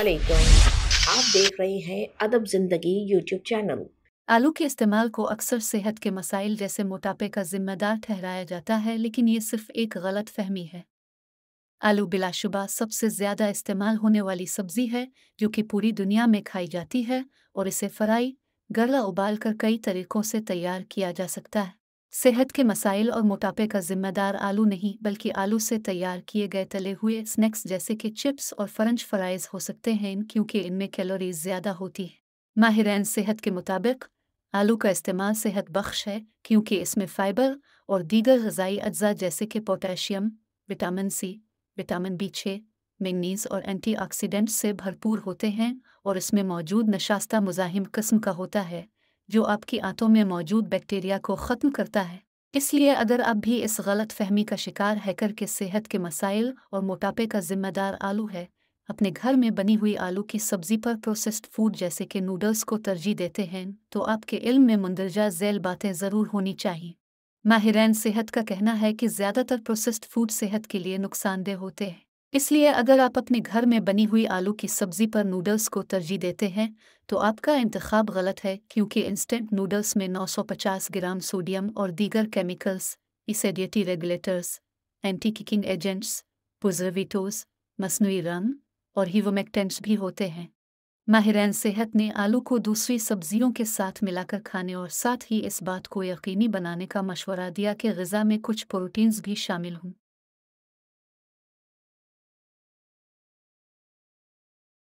अस्सलामुअलैकुम। आप देख रहे हैं अदब ज़िंदगी यूट्यूब चैनल। आलू के इस्तेमाल को अक्सर सेहत के मसाइल जैसे मोटापे का जिम्मेदार ठहराया जाता है, लेकिन ये सिर्फ एक गलत फहमी है। आलू बिलाशुबा सबसे ज़्यादा इस्तेमाल होने वाली सब्ज़ी है जो कि पूरी दुनिया में खाई जाती है, और इसे फ्राई, गरला उबाल कर कई तरीक़ों से तैयार किया जा सकता है। सेहत के मसाइल और मोटापे का जिम्मेदार आलू नहीं बल्कि आलू से तैयार किए गए तले हुए स्नैक्स जैसे कि चिप्स और फ्रेंच फ्राइज़ हो सकते हैं, क्योंकि इनमें कैलोरीज ज़्यादा होती है। माहिरान सेहत के मुताबिक आलू का इस्तेमाल सेहत बख्श है क्योंकि इसमें फ़ाइबर और दीगर ग़िज़ाई अज्जा जैसे कि potassium, vitamin C, vitamin B6, manganese और एंटीऑक्सीडेंट्स से भरपूर होते हैं, और इसमें मौजूद नशास्ता मुज़ाहिम किस्म का होता है जो आपकी आंतों में मौजूद बैक्टीरिया को ख़त्म करता है। इसलिए अगर आप भी इस गलत फहमी का शिकार है कि सेहत के मसाइल और मोटापे का जिम्मेदार आलू है, अपने घर में बनी हुई आलू की सब्ज़ी पर प्रोसेस्ड फूड जैसे कि नूडल्स को तरजीह देते हैं, तो आपके इल्म में मंदरजा झैल बातें ज़रूर होनी चाहिए। माहिरान सेहत का कहना है कि ज़्यादातर प्रोसेस्ड फूड सेहत के लिए नुकसानदेह होते हैं। इसलिए अगर आप अपने घर में बनी हुई आलू की सब्ज़ी पर नूडल्स को तरजीह देते हैं, तो आपका इंतखाब गलत है, क्योंकि इंस्टेंट नूडल्स में 950 ग्राम सोडियम और दीगर chemicals, acidity regulators, anti caking agents, preservatives, मसनूई रंग और हीवोमेक्टेंट्स भी होते हैं। माहिरान सेहत ने आलू को दूसरी सब्जियों के साथ मिलाकर खाने और साथ ही इस बात को यकीनी बनाने का मशवरा दिया कि ग़िज़ा में कुछ प्रोटीन्स भी शामिल हों।